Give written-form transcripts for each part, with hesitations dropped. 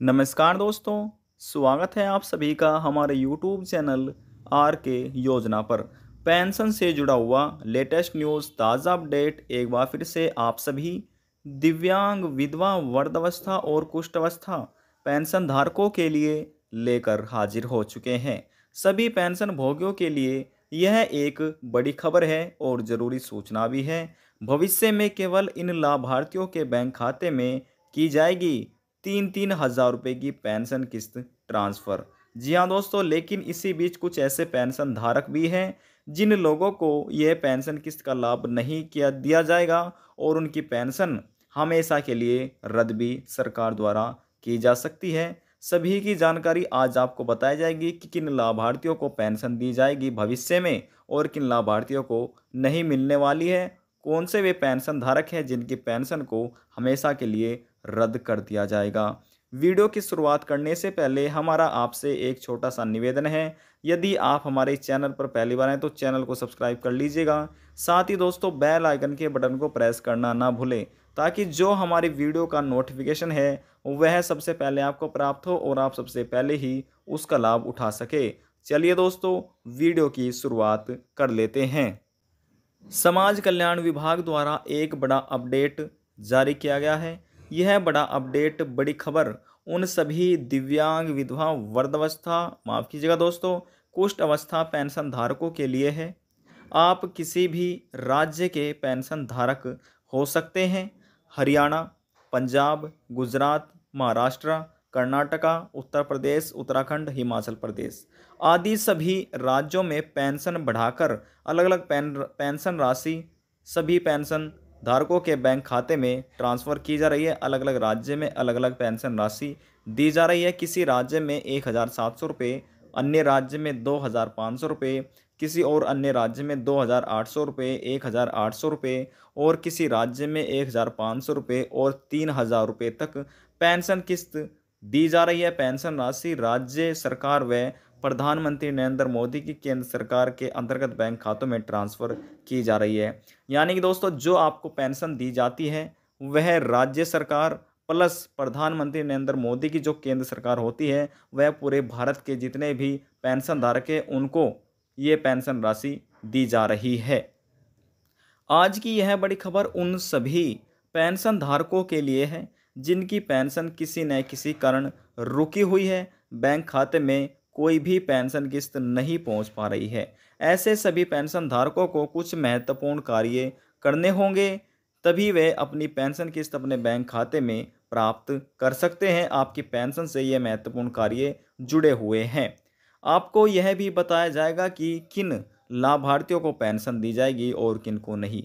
नमस्कार दोस्तों, स्वागत है आप सभी का हमारे YouTube चैनल आर के योजना पर। पेंशन से जुड़ा हुआ लेटेस्ट न्यूज़ ताज़ा अपडेट एक बार फिर से आप सभी दिव्यांग, विधवा, वृद्धावस्था और कुष्ठावस्था पेंशन धारकों के लिए लेकर हाजिर हो चुके हैं। सभी पेंशन भोगियों के लिए यह एक बड़ी खबर है और ज़रूरी सूचना भी है। भविष्य में केवल इन लाभार्थियों के बैंक खाते में की जाएगी 3-3 हज़ार रुपये की पेंशन किस्त ट्रांसफ़र। जी हाँ दोस्तों, लेकिन इसी बीच कुछ ऐसे पेंशन धारक भी हैं जिन लोगों को यह पेंशन किस्त का लाभ नहीं किया दिया जाएगा और उनकी पेंशन हमेशा के लिए रद्द भी सरकार द्वारा की जा सकती है। सभी की जानकारी आज आपको बताई जाएगी कि किन लाभार्थियों को पेंशन दी जाएगी भविष्य में और किन लाभार्थियों को नहीं मिलने वाली है। कौन से वे पेंशन धारक हैं जिनकी पेंशन को हमेशा के लिए रद्द कर दिया जाएगा। वीडियो की शुरुआत करने से पहले हमारा आपसे एक छोटा सा निवेदन है। यदि आप हमारे इस चैनल पर पहली बार हैं तो चैनल को सब्सक्राइब कर लीजिएगा। साथ ही दोस्तों बेल आइकन के बटन को प्रेस करना ना भूलें ताकि जो हमारी वीडियो का नोटिफिकेशन है वह सबसे पहले आपको प्राप्त हो और आप सबसे पहले ही उसका लाभ उठा सके। चलिए दोस्तों, वीडियो की शुरुआत कर लेते हैं। समाज कल्याण विभाग द्वारा एक बड़ा अपडेट जारी किया गया है। यह बड़ा अपडेट, बड़ी खबर उन सभी दिव्यांग, विधवा, वृद्धावस्था, माफ़ कीजिएगा दोस्तों, कुष्ठ अवस्था पेंशन धारकों के लिए है। आप किसी भी राज्य के पेंशन धारक हो सकते हैं। हरियाणा, पंजाब, गुजरात, महाराष्ट्र, कर्नाटका, उत्तर प्रदेश, उत्तराखंड, हिमाचल प्रदेश आदि सभी राज्यों में पेंशन बढ़ाकर अलग अलग पेंशन राशि सभी पेंशन धारकों के बैंक खाते में ट्रांसफ़र की जा रही है। अलग अलग राज्य में अलग अलग पेंशन राशि दी जा रही है। किसी राज्य में 1,700 रुपये, अन्य राज्य में 2,500 रुपये, किसी और अन्य राज्य में 2,800 रुपये, 1,800 रुपये और किसी राज्य में 1,500 रुपये और 3,000 रुपये तक पेंशन किस्त दी जा रही है। पेंशन राशि राज्य सरकार व प्रधानमंत्री नरेंद्र मोदी की केंद्र सरकार के अंतर्गत बैंक खातों में ट्रांसफ़र की जा रही है। यानी कि दोस्तों, जो आपको पेंशन दी जाती है वह राज्य सरकार प्लस प्रधानमंत्री नरेंद्र मोदी की जो केंद्र सरकार होती है वह पूरे भारत के जितने भी पेंशन धारक हैं उनको ये पेंशन राशि दी जा रही है। आज की यह बड़ी खबर उन सभी पेंशन धारकों के लिए है जिनकी पेंशन किसी न किसी कारण रुकी हुई है। बैंक खाते में कोई भी पेंशन किस्त नहीं पहुंच पा रही है। ऐसे सभी पेंशन धारकों को कुछ महत्वपूर्ण कार्य करने होंगे, तभी वे अपनी पेंशन किस्त अपने बैंक खाते में प्राप्त कर सकते हैं। आपकी पेंशन से ये महत्वपूर्ण कार्य जुड़े हुए हैं। आपको यह भी बताया जाएगा कि किन लाभार्थियों को पेंशन दी जाएगी और किन को नहीं।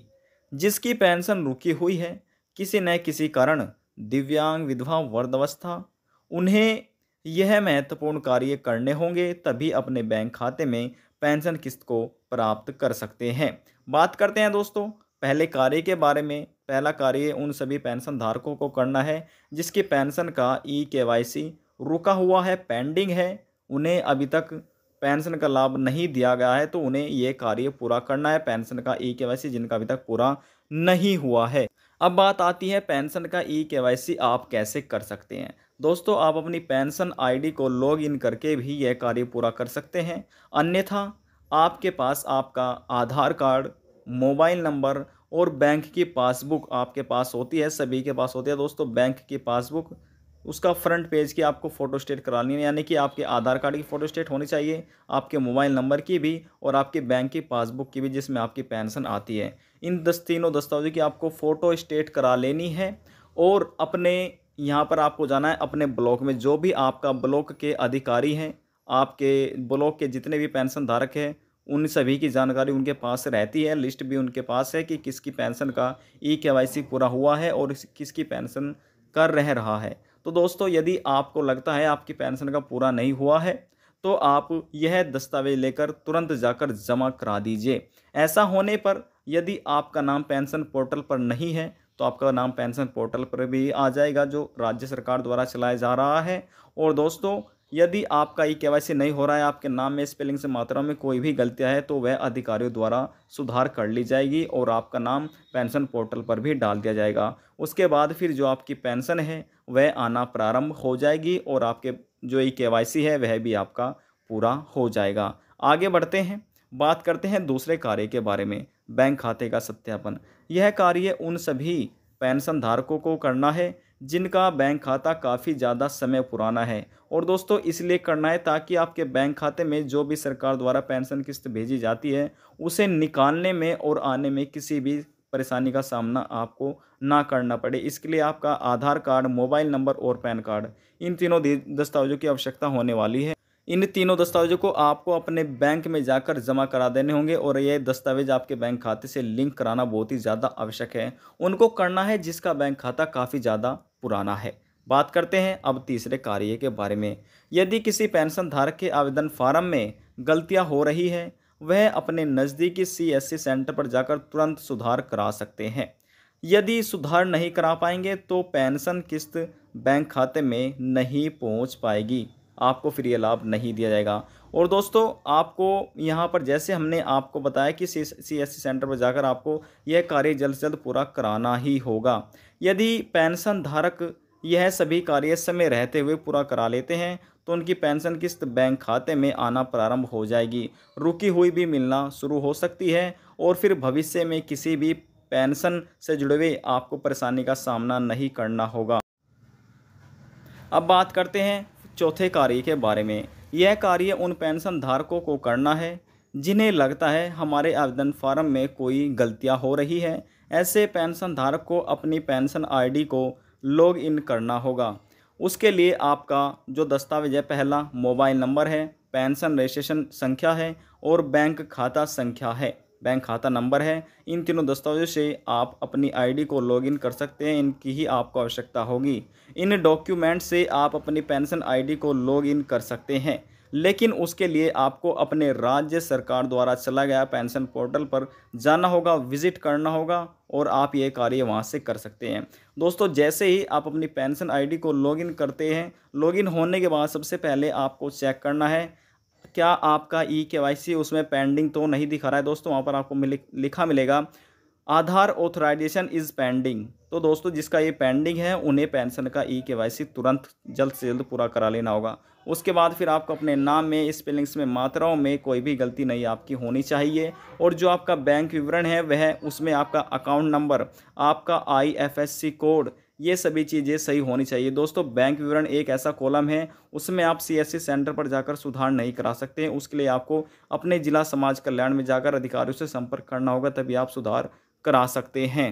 जिसकी पेंशन रुकी हुई है किसी न किसी कारण, दिव्यांग, विधवा, वृद्धावस्था, उन्हें यह महत्वपूर्ण कार्य करने होंगे तभी अपने बैंक खाते में पेंशन किस्त को प्राप्त कर सकते हैं। बात करते हैं दोस्तों पहले कार्य के बारे में। पहला कार्य उन सभी पेंशन धारकों को करना है जिसकी पेंशन का KYC रुका हुआ है, पेंडिंग है, उन्हें अभी तक पेंशन का लाभ नहीं दिया गया है तो उन्हें ये कार्य पूरा करना है। पेंशन का KYC जिनका अभी तक पूरा नहीं हुआ है। अब बात आती है पेंशन का KYC आप कैसे कर सकते हैं। दोस्तों, आप अपनी पेंशन ID को लॉग इन करके भी यह कार्य पूरा कर सकते हैं। अन्यथा आपके पास आपका आधार कार्ड, मोबाइल नंबर और बैंक की पासबुक आपके पास होती है, सभी के पास होती है दोस्तों। बैंक की पासबुक, उसका फ्रंट पेज की आपको फ़ोटो स्टेट करानी है, यानी कि आपके आधार कार्ड की फ़ोटो स्टेट होनी चाहिए, आपके मोबाइल नंबर की भी और आपकी बैंक की पासबुक की भी जिसमें आपकी पेंशन आती है। इन तीनों दस्तावेज़ों की आपको फ़ोटो स्टेट करा लेनी है और अपने यहाँ पर आपको जाना है अपने ब्लॉक में। जो भी आपका ब्लॉक के अधिकारी हैं, आपके ब्लॉक के जितने भी पेंशन धारक हैं, उन सभी की जानकारी उनके पास रहती है। लिस्ट भी उनके पास है कि किसकी पेंशन का KYC पूरा हुआ है और किसकी पेंशन कर रहा है। तो दोस्तों, यदि आपको लगता है आपकी पेंशन का पूरा नहीं हुआ है तो आप यह दस्तावेज लेकर तुरंत जाकर जमा करा दीजिए। ऐसा होने पर यदि आपका नाम पेंशन पोर्टल पर नहीं है तो आपका नाम पेंशन पोर्टल पर भी आ जाएगा जो राज्य सरकार द्वारा चलाया जा रहा है। और दोस्तों, यदि आपका KYC नहीं हो रहा है, आपके नाम में स्पेलिंग से मात्रा में कोई भी गलतियां है तो वह अधिकारियों द्वारा सुधार कर ली जाएगी और आपका नाम पेंशन पोर्टल पर भी डाल दिया जाएगा। उसके बाद फिर जो आपकी पेंशन है वह आना प्रारंभ हो जाएगी और आपके जो ई केवाईसी है वह भी आपका पूरा हो जाएगा। आगे बढ़ते हैं, बात करते हैं दूसरे कार्य के बारे में, बैंक खाते का सत्यापन। यह कार्य उन सभी पेंशन धारकों को करना है जिनका बैंक खाता काफ़ी ज़्यादा समय पुराना है। और दोस्तों इसलिए करना है ताकि आपके बैंक खाते में जो भी सरकार द्वारा पेंशन किस्त भेजी जाती है उसे निकालने में और आने में किसी भी परेशानी का सामना आपको ना करना पड़े। इसके लिए आपका आधार कार्ड, मोबाइल नंबर और पैन कार्ड, इन तीनों दस्तावेजों की आवश्यकता होने वाली है। इन तीनों दस्तावेजों को आपको अपने बैंक में जाकर जमा करा देने होंगे और ये दस्तावेज आपके बैंक खाते से लिंक कराना बहुत ही ज़्यादा आवश्यक है। उनको करना है जिसका बैंक खाता काफ़ी ज़्यादा पुराना है। बात करते हैं अब तीसरे कार्य के बारे में। यदि किसी पेंशन धारक के आवेदन फार्म में गलतियां हो रही है, वह अपने नज़दीकी CSC सेंटर पर जाकर तुरंत सुधार करा सकते हैं। यदि सुधार नहीं करा पाएंगे तो पेंशन किस्त बैंक खाते में नहीं पहुंच पाएगी, आपको फिर ये लाभ नहीं दिया जाएगा। और दोस्तों आपको यहाँ पर जैसे हमने आपको बताया कि CSC सेंटर पर जाकर आपको यह कार्य जल्द से जल्द पूरा कराना ही होगा। यदि पेंशन धारक यह सभी कार्य समय रहते हुए पूरा करा लेते हैं तो उनकी पेंशन किस्त बैंक खाते में आना प्रारंभ हो जाएगी, रुकी हुई भी मिलना शुरू हो सकती है और फिर भविष्य में किसी भी पेंशन से जुड़े हुए आपको परेशानी का सामना नहीं करना होगा। अब बात करते हैं चौथे कार्य के बारे में। यह कार्य उन पेंशन धारकों को करना है जिन्हें लगता है हमारे आवेदन फार्म में कोई गलतियां हो रही है। ऐसे पेंशन धारक को अपनी पेंशन ID को लॉग इन करना होगा। उसके लिए आपका जो दस्तावेज है, पहला मोबाइल नंबर है, पेंशन रजिस्ट्रेशन संख्या है और बैंक खाता संख्या है, बैंक खाता नंबर है। इन तीनों दस्तावेजों से आप अपनी ID को लॉगिन कर सकते हैं, इनकी ही आपको आवश्यकता होगी। इन डॉक्यूमेंट से आप अपनी पेंशन ID को लॉगिन कर सकते हैं, लेकिन उसके लिए आपको अपने राज्य सरकार द्वारा चला गया पेंशन पोर्टल पर जाना होगा, विजिट करना होगा और आप ये कार्य वहाँ से कर सकते हैं। दोस्तों जैसे ही आप अपनी पेंशन ID को लॉगिन करते हैं, लॉगिन होने के बाद सबसे पहले आपको चेक करना है क्या आपका ई केवाईसी उसमें पेंडिंग तो नहीं दिखा रहा है। दोस्तों वहाँ पर आपको लिखा मिलेगा आधार ऑथराइजेशन इज़ पेंडिंग। तो दोस्तों जिसका ये पेंडिंग है उन्हें पेंशन का ई केवाईसी तुरंत जल्द से जल्द पूरा करा लेना होगा। उसके बाद फिर आपको अपने नाम में, स्पेलिंग्स में, मात्राओं में कोई भी गलती नहीं आपकी होनी चाहिए और जो आपका बैंक विवरण है वह उसमें आपका अकाउंट नंबर, आपका IFSC कोड, ये सभी चीज़ें सही होनी चाहिए। दोस्तों बैंक विवरण एक ऐसा कॉलम है उसमें आप CSC सेंटर पर जाकर सुधार नहीं करा सकते हैं। उसके लिए आपको अपने जिला समाज कल्याण में जाकर अधिकारियों से संपर्क करना होगा, तभी आप सुधार करा सकते हैं।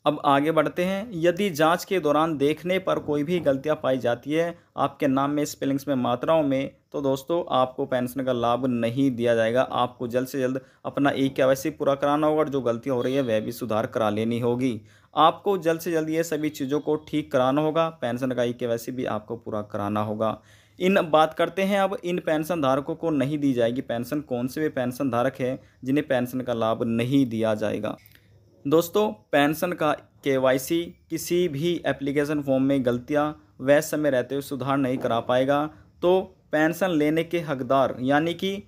अब आगे बढ़ते हैं। यदि जांच के दौरान देखने पर कोई भी गलतियां पाई जाती है आपके नाम में, स्पेलिंग्स में, मात्राओं में, तो दोस्तों आपको पेंशन का लाभ नहीं दिया जाएगा। आपको जल्द से जल्द अपना ई केवाईसी पूरा कराना होगा और जो गलतियां हो रही है वह भी सुधार करा लेनी होगी। आपको जल्द से जल्द ये सभी चीज़ों को ठीक कराना होगा। पेंशन का ई केवाईसी भी आपको पूरा कराना होगा। इन बात करते हैं अब इन पेंशन धारकों को नहीं दी जाएगी पेंशन। कौन से वे पेंशन धारक हैं जिन्हें पेंशन का लाभ नहीं दिया जाएगा? दोस्तों पेंशन का केवाईसी किसी भी एप्लीकेशन फॉर्म में गलतियां वह समय रहते हुए सुधार नहीं करा पाएगा तो पेंशन लेने के हकदार, यानी कि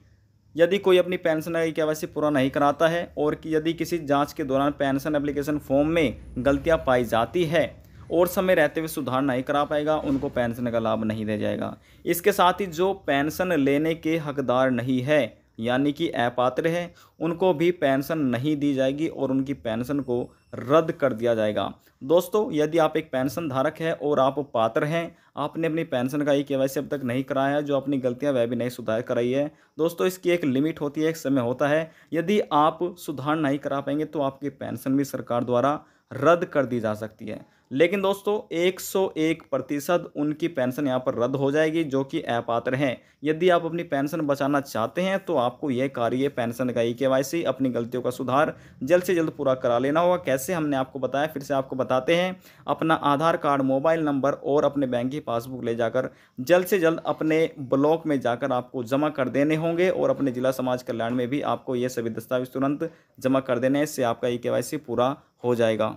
यदि कोई अपनी पेंशन का केवाईसी पूरा नहीं कराता है और कि यदि किसी जांच के दौरान पेंशन एप्लीकेशन फॉर्म में गलतियां पाई जाती है और समय रहते हुए सुधार नहीं करा पाएगा, उनको पेंशन का लाभ नहीं दिया जाएगा। इसके साथ ही जो पेंशन लेने के हकदार नहीं है यानी कि अपात्र है, उनको भी पेंशन नहीं दी जाएगी और उनकी पेंशन को रद्द कर दिया जाएगा। दोस्तों यदि आप एक पेंशन धारक हैं और आप पात्र हैं, आपने अपनी पेंशन का ई केवाईसी अब तक नहीं कराया है, जो अपनी गलतियां वह भी नहीं सुधार कराई है, दोस्तों इसकी एक लिमिट होती है, एक समय होता है। यदि आप सुधार नहीं करा पाएंगे तो आपकी पेंशन भी सरकार द्वारा रद्द कर दी जा सकती है। लेकिन दोस्तों 101% उनकी पेंशन यहाँ पर रद्द हो जाएगी जो कि अपात्र हैं। यदि आप अपनी पेंशन बचाना चाहते हैं तो आपको यह कार्य पेंशन का ई केवाईसी, अपनी गलतियों का सुधार जल्द से जल्द पूरा करा लेना होगा। कैसे हमने आपको बताया, फिर से आपको बताते हैं। अपना आधार कार्ड, मोबाइल नंबर और अपने बैंक की पासबुक ले जाकर जल्द से जल्द अपने ब्लॉक में जाकर आपको जमा कर देने होंगे और अपने जिला समाज कल्याण में भी आपको ये सभी दस्तावेज तुरंत जमा कर देने, इससे आपका ई केवाईसी पूरा हो जाएगा।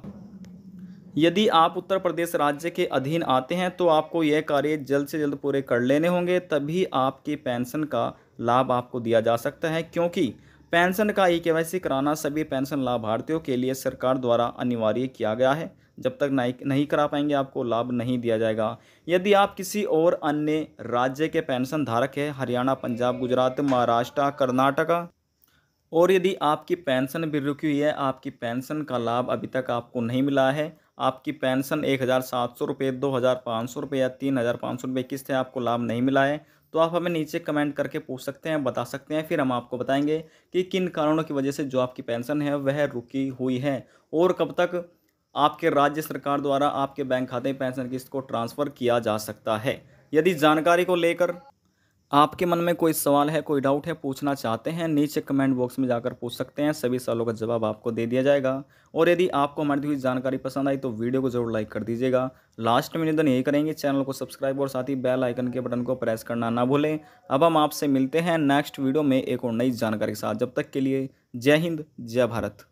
यदि आप उत्तर प्रदेश राज्य के अधीन आते हैं तो आपको यह कार्य जल्द से जल्द पूरे कर लेने होंगे, तभी आपकी पेंशन का लाभ आपको दिया जा सकता है। क्योंकि पेंशन का ई केवाईसी कराना सभी पेंशन लाभार्थियों के लिए सरकार द्वारा अनिवार्य किया गया है। जब तक नहीं करा पाएंगे आपको लाभ नहीं दिया जाएगा। यदि आप किसी और अन्य राज्य के पेंशन धारक हैं, हरियाणा, पंजाब, गुजरात, महाराष्ट्र, कर्नाटका, और यदि आपकी पेंशन भी रुकी हुई है, आपकी पेंशन का लाभ अभी तक आपको नहीं मिला है, आपकी पेंशन 1,700 रुपये, 2,500 रुपये या 3,500 रुपये किस्त है, आपको लाभ नहीं मिला है, तो आप हमें नीचे कमेंट करके पूछ सकते हैं, बता सकते हैं। फिर हम आपको बताएंगे कि किन कारणों की वजह से जो आपकी पेंशन है वह रुकी हुई है और कब तक आपके राज्य सरकार द्वारा आपके बैंक खाते में पेंशन किस्त को ट्रांसफ़र किया जा सकता है। यदि जानकारी को लेकर आपके मन में कोई सवाल है, कोई डाउट है, पूछना चाहते हैं, नीचे कमेंट बॉक्स में जाकर पूछ सकते हैं, सभी सवालों का जवाब आपको दे दिया जाएगा। और यदि आपको हमारी दी हुई जानकारी पसंद आई तो वीडियो को जरूर लाइक कर दीजिएगा। लास्ट में निवेदन यही करेंगे, चैनल को सब्सक्राइब और साथ ही बेल आइकन के बटन को प्रेस करना ना भूलें। अब हम आपसे मिलते हैं नेक्स्ट वीडियो में एक और नई जानकारी के साथ। जब तक के लिए जय हिंद, जय भारत।